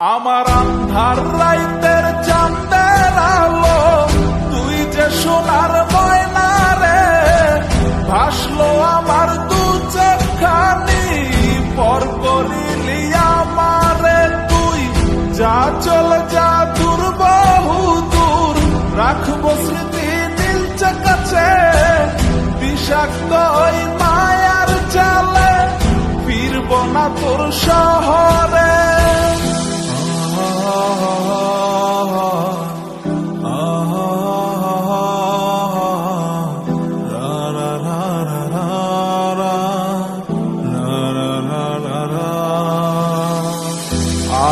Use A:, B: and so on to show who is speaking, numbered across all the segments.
A: আমার আন্ধার রাইতের চাঁদের আলো, তুই যে সোনার ময়না রে, ভাসলো আমার দু চোখখানি, পর করিলি আমারে তুই। যা চলে যা দূর বহু দূর, রাখবো স্মৃতি নীলচে কাছে, বিষাক্ত ওই মায়ার জালে, ফিরব না তোর শহরে।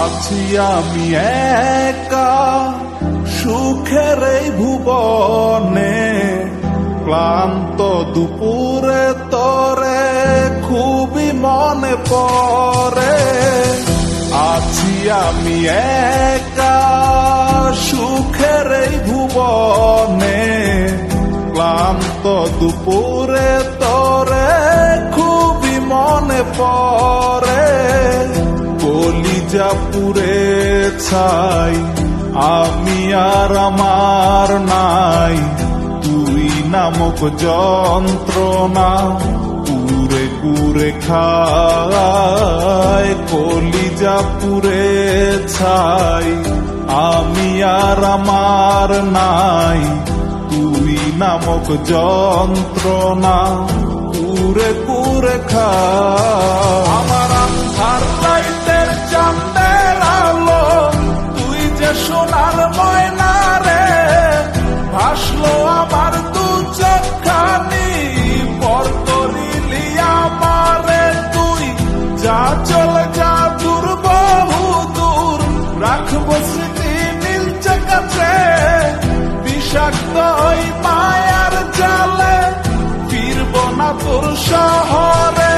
A: আছি আমি একা সুখের এই ভুবনে, ক্লান্ত দুপুরে তোরে খুবই মনে পড়ে। আছি আমি একা সুখের এই ভুবনে, ক্লান্ত দুপুরে তোরে খুবই মনে পড়ে। কলিজা পুড়ে ছাই আমি আর আমার নাই, তুই নামক যন্ত্রণা কুরে কুরে খায়। কলিজা পুড়ে ছাই আমি আর আমার নাই, তুই নামক যন্ত্রণা কুরে কুরে খায়। আমার আন্ধার রাইতের চাঁদের আলো, তুই যে সোনার ময়না রে, ভাসলো আমার দু চোখখানি, পর করিলি আমারে তুই। যা চলে যা দূর বহু দূর, রাখবো স্মৃতি নীলচে কাছে, বিষাক্ত ওই মায়ার জালে, ফিরব না তোর শহরে।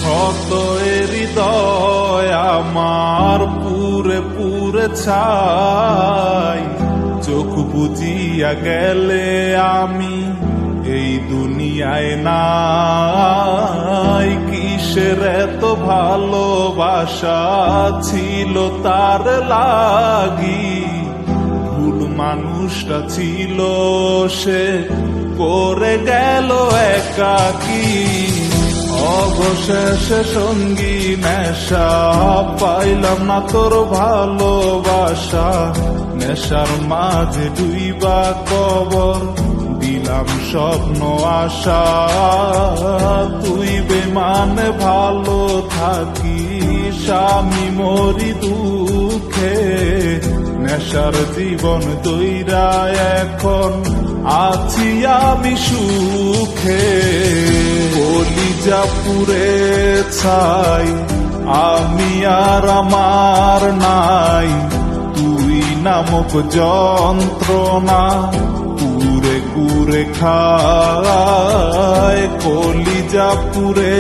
A: কত হৃদয় আমার পুরে পুরে ছাই, চোখ বুজিয়া গেলে আমি এই দুনিয়ায় নাই। কিসের এত ভালোবাসা ছিল তার লাগি, ভুল মানুষটা ছিল সে, করে গেল একাকী। অবশেষে সঙ্গী নেশা, পাইলাম না তোর ভালোবাসা, নেশার মাঝে ডুইবা কবর দিলাম স্বপ্ন আশা। তুই বেমানে ভালো থাকিস, আমি মরি দুঃখে, নেশার জীবন দইরা এখন আছি আমি সুখে। কলিজা পুড়ে ছাই আমি আর আমার নাই, তুই নামক যন্ত্রণা কুরে কুরে খায়। কলিজা পুড়ে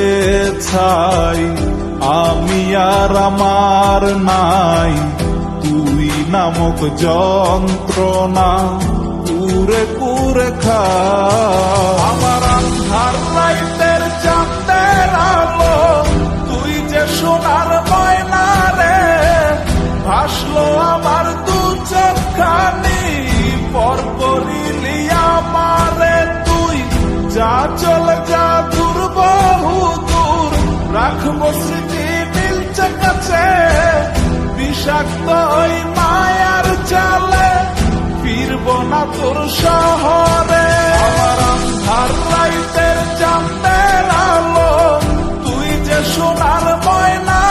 A: ছাই আমি আর আমার নাই, তুই নামক যন্ত্রণা কুরে কুরে খায়। আমার আন্ধার রাইতের চাঁদের আলো, তুই যে সোনার ময়না রে, ভাসলো আমার দু চোখখানি, পর করিলি আমারে তুই। যা চলে যা দূর বহু দূর, রাখবো স্মৃতি নীলচে কাছে, বিষাক্ত ওই মায়ার জালে, ফিরব না তোর শহরে। আমার আন্ধার রাইতের চাঁদের আলো, তুই যে সোনার ময়না